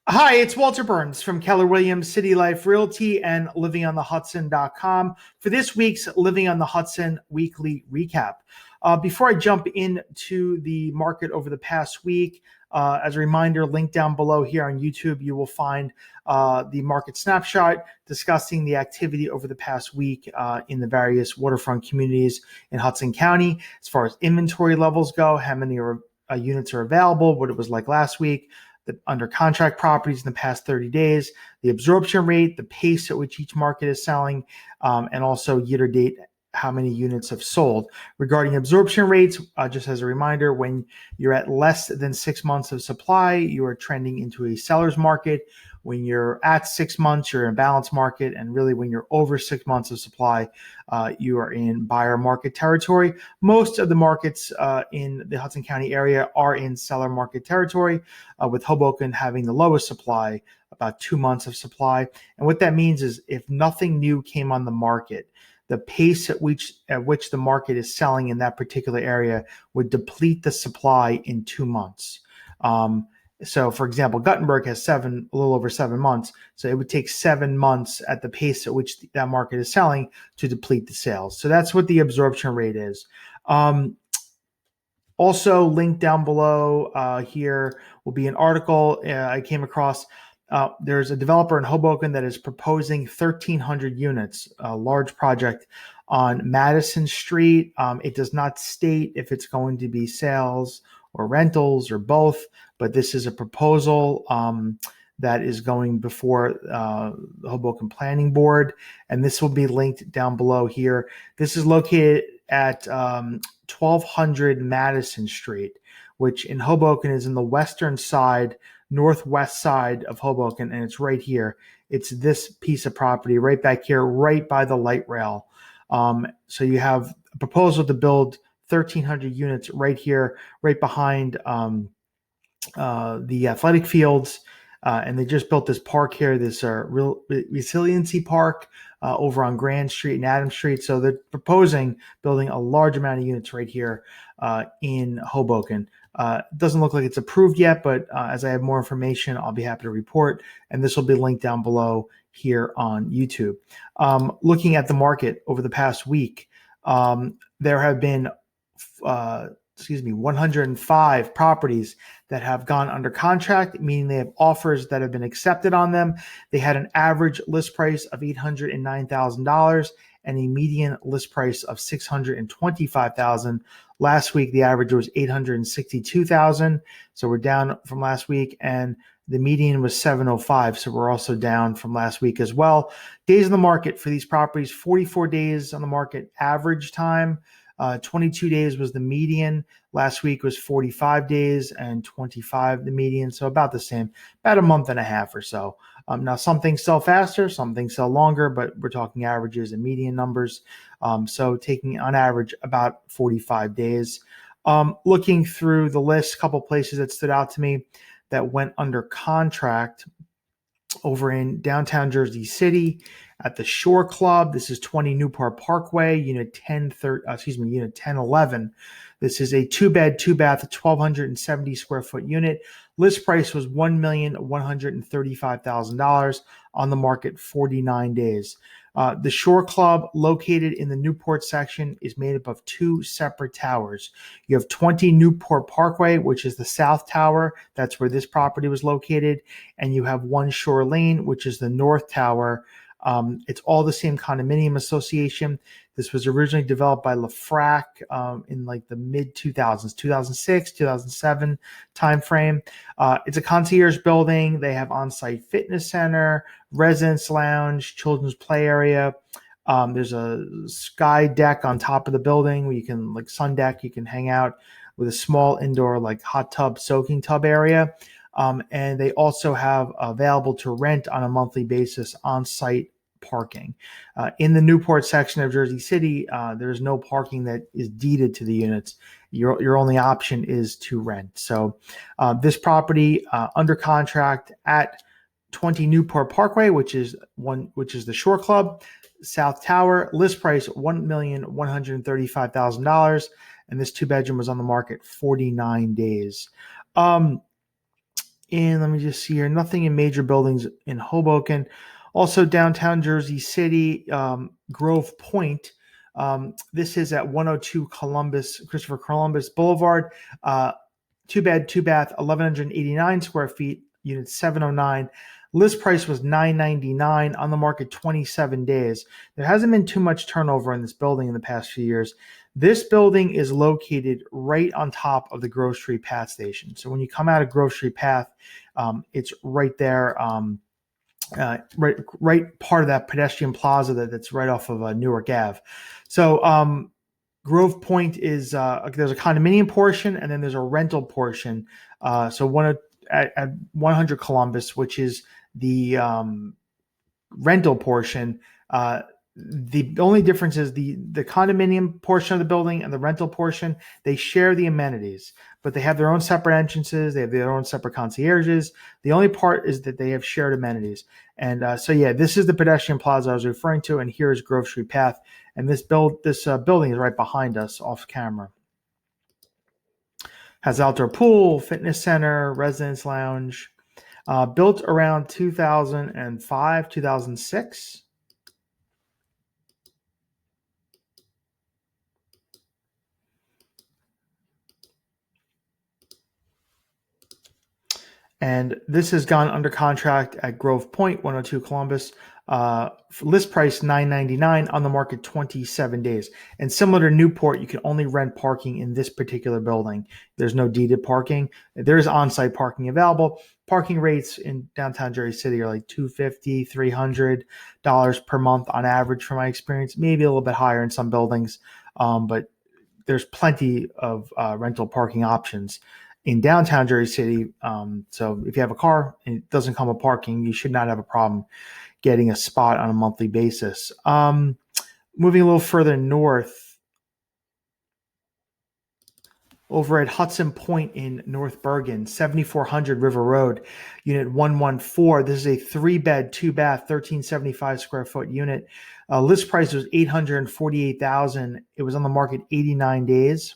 Hi, it's Walter Burns from Keller Williams City Life Realty and livingonthehudson.com for this week's Living on the Hudson weekly recap. Before I jump into the market over the past week, as a reminder, link down below here on YouTube, you will find the market snapshot discussing the activity over the past week in the various waterfront communities in Hudson County. As far as inventory levels go, how many units are available, what it was like last week, the under contract properties in the past 30 days, the absorption rate, the pace at which each market is selling, and also year to date, how many units have sold. Regarding absorption rates, just as a reminder, when you're at less than 6 months of supply, you are trending into a seller's market. When you're at 6 months, you're in a balanced market. And really, when you're over 6 months of supply, you are in buyer market territory. Most of the markets in the Hudson County area are in seller market territory, with Hoboken having the lowest supply, about 2 months of supply. And what that means is if nothing new came on the market, the pace at which the market is selling in that particular area would deplete the supply in 2 months. So, for example, Guttenberg has a little over 7 months. So it would take 7 months at the pace at which that market is selling to deplete the sales. So that's what the absorption rate is. Also linked down below here will be an article I came across. There's a developer in Hoboken that is proposing 1,300 units, a large project on Madison Street. It does not state if it's going to be sales or rentals or both, but this is a proposal that is going before the Hoboken Planning Board, and this will be linked down below here. This is located at 1200 Madison Street, which in Hoboken is in the western side, northwest side of Hoboken, and it's right here. It's this piece of property right back here, right by the light rail. So you have a proposal to build 1,300 units right here, right behind the athletic fields. And they just built this park here, this resiliency park over on Grand Street and Adams Street. So they're proposing building a large amount of units right here in Hoboken. It doesn't look like it's approved yet, but as I have more information, I'll be happy to report. And this will be linked down below here on YouTube. Looking at the market over the past week, there have been 105 properties that have gone under contract, meaning they have offers that have been accepted on them. They had an average list price of $809,000 and a median list price of $625,000. Last week, the average was $862,000. So we're down from last week, and the median was 705. So we're also down from last week as well. Days on the market for these properties, 44 days on the market average time. 22 days was the median. Last week was 45 days and 25 the median. So about the same, about a month and a half or so. Now, some things sell faster, some things sell longer, but we're talking averages and median numbers. So taking on average about 45 days. Looking through the list, a couple places that stood out to me that went under contract over in downtown Jersey City at the Shore Club. This is 20 Newport Parkway, unit 1011. This is a 2-bed, 2-bath, 1,270 square foot unit. List price was $1,135,000, on the market 49 days. The Shore Club, located in the Newport section, is made up of 2 separate towers. You have 20 Newport Parkway, which is the south tower. That's where this property was located. And you have 1 Shore Lane, which is the north tower. It's all the same condominium association. This was originally developed by LaFrac in like the mid-2000s, 2006, 2007 timeframe. It's a concierge building. They have on-site fitness center, residence lounge, children's play area. There's a sky deck on top of the building where you can, like sun deck, you can hang out with a small indoor like hot tub, soaking tub area. And they also have available to rent on a monthly basis on-site parking. In the Newport section of Jersey City, there's no parking that is deeded to the units. Your only option is to rent. So this property under contract at 20 Newport Parkway, which is the Shore Club, South Tower, list price $1,135,000, and this 2-bedroom was on the market 49 days. in, let me just see here, nothing in major buildings in Hoboken. Also downtown Jersey City, Grove Point. This is at 102 Christopher Columbus Boulevard. Two bed, two bath, 1,189 square feet, unit 709. List price was $999, on the market 27 days. There hasn't been too much turnover in this building in the past few years. This building is located right on top of the Grove Street Path station. So when you come out of Grove Street Path, it's right there, right part of that pedestrian plaza that's right off of Newark Ave. So Grove Point is there's a condominium portion, and then there's a rental portion. So at 100 Columbus, which is the rental portion. The only difference is the condominium portion of the building and the rental portion, they share the amenities, but they have their own separate entrances. They have their own separate concierges. The only part is that they have shared amenities. And this is the pedestrian plaza I was referring to, and here is Grove Street Path. And this building is right behind us off camera. Has outdoor pool, fitness center, residence lounge. Built around 2005, 2006. And this has gone under contract at Grove Point, 102 Columbus. List price $999, on the market 27 days. And similar to Newport, you can only rent parking in this particular building. There's no deeded parking. There is on-site parking available. Parking rates in downtown Jersey City are like $250, $300 per month on average, from my experience. Maybe a little bit higher in some buildings, but there's plenty of rental parking options in downtown Jersey City. So if you have a car and it doesn't come with parking, you should not have a problem getting a spot on a monthly basis. Moving a little further north, over at Hudson Point in North Bergen, 7400 River Road, unit 114. This is a 3-bed, 2-bath, 1,375 square foot unit. List price was $848,000. It was on the market 89 days.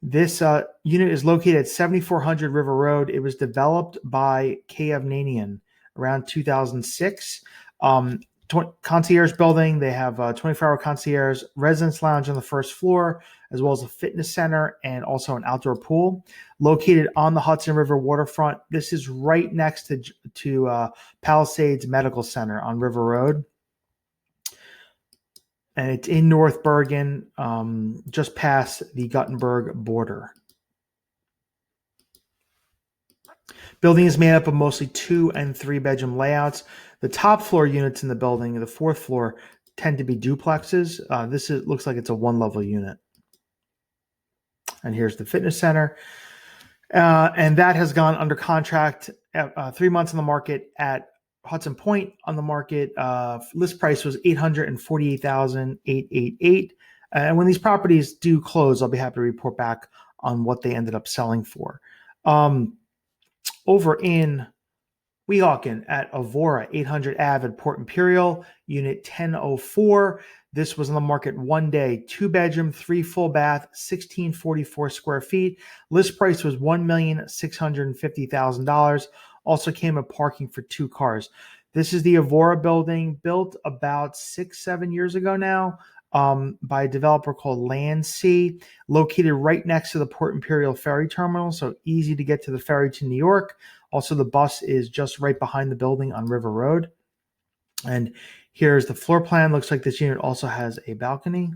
This unit is located at 7400 River Road. It was developed by K. Avnanian around 2006. Concierge building. They have 24-hour concierge, residence lounge on the first floor, as well as a fitness center and also an outdoor pool located on the Hudson River waterfront. This is right next to Palisades Medical Center on River Road. And it's in North Bergen, just past the Guttenberg border. Building is made up of mostly 2 and 3 bedroom layouts. The top floor units in the building, the 4th floor, tend to be duplexes. Looks like it's a 1-level unit. And here's the fitness center. And that has gone under contract, 3 months on the market at Hudson Point. On the market, list price was $848,888. And when these properties do close, I'll be happy to report back on what they ended up selling for. Over in Weehawken at Avora, 800 Ave at Port Imperial, unit 1004. This was on the market 1 day, 2-bedroom, 3 full bath, 1,644 square feet. List price was $1,650,000. Also came with parking for 2 cars. This is the Avora building, built about 6-7 years ago now, by a developer called Landsea, located right next to the Port Imperial Ferry Terminal, so easy to get to the ferry to New York. Also, the bus is just right behind the building on River Road. And here's the floor plan. Looks like this unit also has a balcony.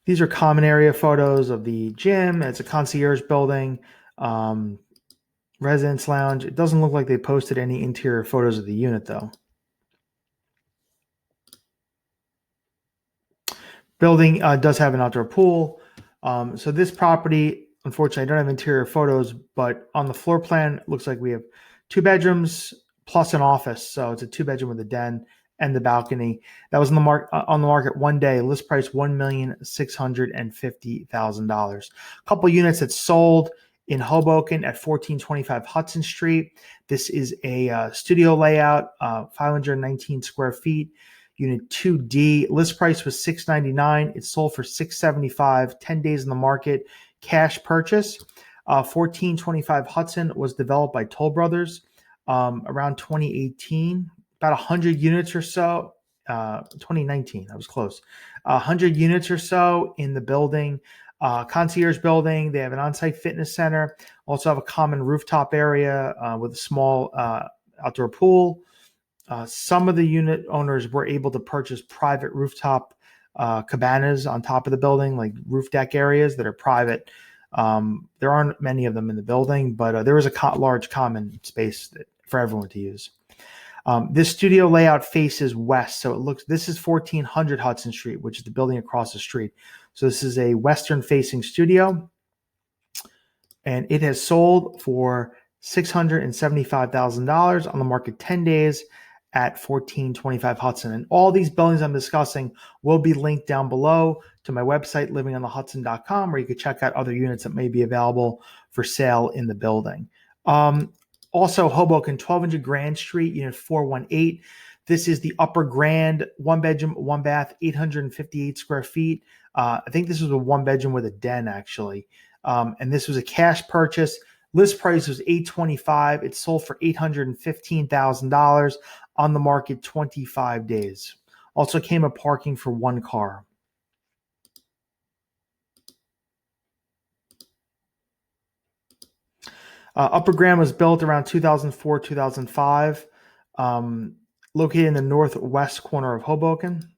These are common area photos of the gym. It's a concierge building, residence lounge. It doesn't look like they posted any interior photos of the unit, though. Building does have an outdoor pool. So this property, unfortunately, I don't have interior photos, but on the floor plan, it looks like we have 2 bedrooms plus an office. So it's a 2-bedroom with a den and the balcony. That was on the market 1 day. List price $1,650,000. A couple units that sold in Hoboken at 1425 Hudson Street. This is a studio layout, 519 square feet. Unit 2D, list price was $699. It sold for $675, 10 days in the market, cash purchase. 1425 Hudson was developed by Toll Brothers around 2018, about 100 units or so. 2019, I was close. 100 units or so in the building. Concierge building. They have an on-site fitness center. Also have a common rooftop area with a small outdoor pool. Some of the unit owners were able to purchase private rooftop cabanas on top of the building, like roof deck areas that are private. There aren't many of them in the building, but there is a large common space for everyone to use. This studio layout faces west, so this is 1400 Hudson Street, which is the building across the street. So this is a western-facing studio, and it has sold for $675,000 on the market 10 days at 1425 Hudson. And all these buildings I'm discussing will be linked down below to my website, livingonthehudson.com, where you can check out other units that may be available for sale in the building. Also, Hoboken, 1200 Grand Street, unit 418. This is the upper Grand, one bedroom, one bath, 858 square feet. I think this was a one bedroom with a den, actually. And this was a cash purchase. List price was $825,000. It sold for $815,000 on the market 25 days. Also came with parking for one car. Upper Grand was built around 2004, 2005, located in the northwest corner of Hoboken,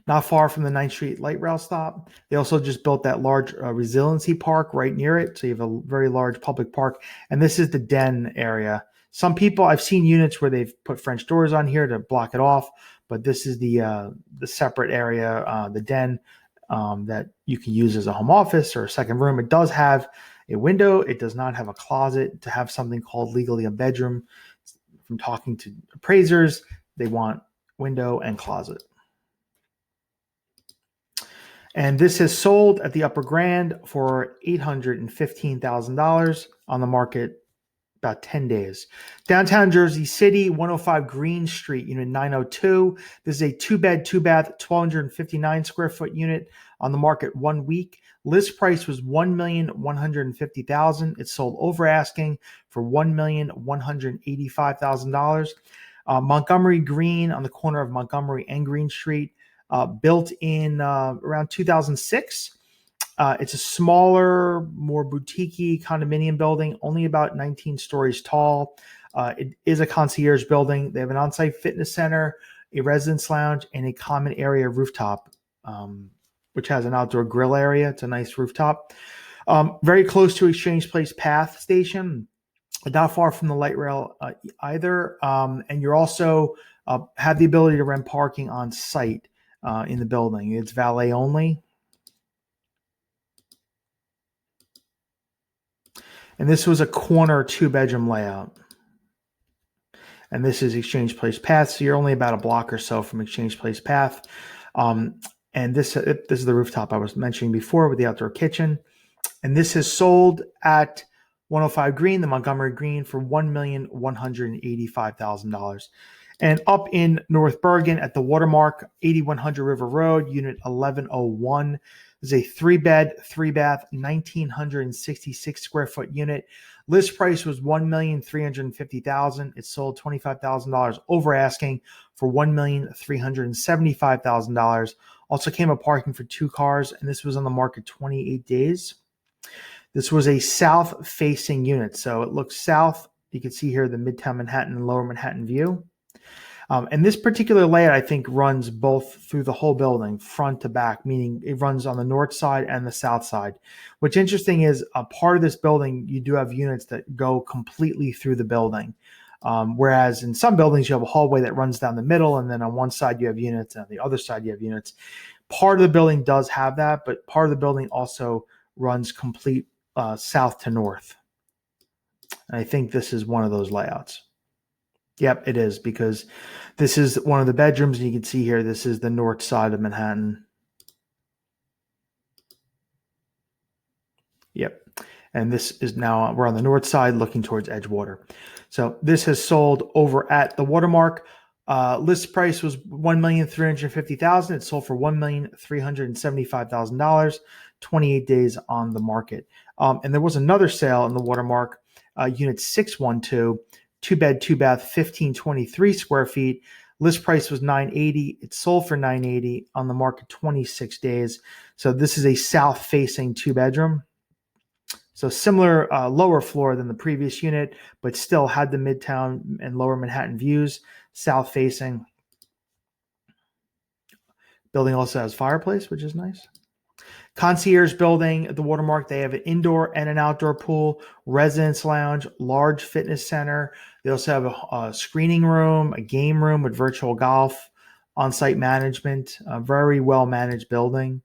not far from the 9th Street light rail stop. They also just built that large resiliency park right near it, so you have a very large public park. And this is the den area. Some people, I've seen units where they've put French doors on here to block it off, but this is the separate area, the den, that you can use as a home office or a second room. It does have a window. It does not have a closet. To have something called legally a bedroom, from talking to appraisers, they want window and closet. And this has sold at the Upper Grand for $815,000 on the market about 10 days. Downtown Jersey City, 105 Green Street, unit 902. This is a 2-bed, 2-bath, 1,259 square foot unit on the market 1 week. List price was $1,150,000. It sold over asking for $1,185,000. Montgomery Green on the corner of Montgomery and Green Street, built in around 2006. It's a smaller, more boutique-y condominium building, only about 19 stories tall. It is a concierge building. They have an on-site fitness center, a residence lounge, and a common area rooftop, which has an outdoor grill area. It's a nice rooftop. Very close to Exchange Place Path Station, not far from the light rail either. And you're also have the ability to rent parking on site in the building. It's valet only. And this was a corner 2-bedroom layout. And this is Exchange Place Path. So you're only about a block or so from Exchange Place Path. And this is the rooftop I was mentioning before with the outdoor kitchen. And this is sold at 105 Green, the Montgomery Green, for $1,185,000. And up in North Bergen at the Watermark, 8100 River Road, unit 1101. This is a 3-bed, 3-bath, 1,966 square foot unit. List price was $1,350,000. It sold $25,000 over asking for $1,375,000. Also came with parking for 2 cars, and this was on the market 28 days. This was a south-facing unit, so it looks south. You can see here the Midtown Manhattan and Lower Manhattan view. And this particular layout, I think, runs both through the whole building, front to back, meaning it runs on the north side and the south side. What's interesting is a part of this building, you do have units that go completely through the building. Whereas in some buildings, you have a hallway that runs down the middle, and then on one side you have units, and on the other side you have units. Part of the building does have that, but part of the building also runs complete south to north. And I think this is one of those layouts. Yep, it is, because this is one of the bedrooms, and you can see here, this is the north side of Manhattan. Yep. And this is now, we're on the north side looking towards Edgewater. So this has sold over at the Watermark. List price was $1,350,000. It sold for $1,375,000. 28 days on the market. And there was another sale in the Watermark, unit 612, 2-bed, 2-bath, 1523 square feet. List price was $980. It sold for $980 on the market 26 days. So this is a south-facing 2-bedroom. So similar lower floor than the previous unit, but still had the Midtown and Lower Manhattan views, south-facing. Building also has fireplace, which is nice. Concierge building at the Watermark. They have an indoor and an outdoor pool, residence lounge, large fitness center. They also have a screening room, a game room with virtual golf, on-site management, a very well-managed building.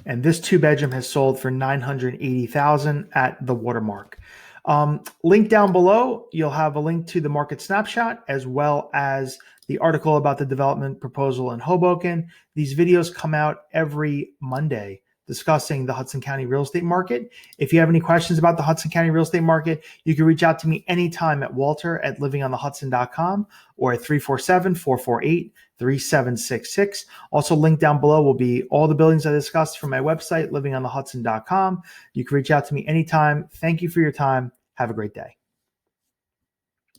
And this 2-bedroom has sold for $980,000 at the Watermark. Link down below, you'll have a link to the market snapshot as well as the article about the development proposal in Hoboken. These videos come out every Monday discussing the Hudson County real estate market. If you have any questions about the Hudson County real estate market, you can reach out to me anytime at walter@livingonthehudson.com or at 347-448-3766. Also linked down below will be all the buildings I discussed from my website, livingonthehudson.com. You can reach out to me anytime. Thank you for your time. Have a great day.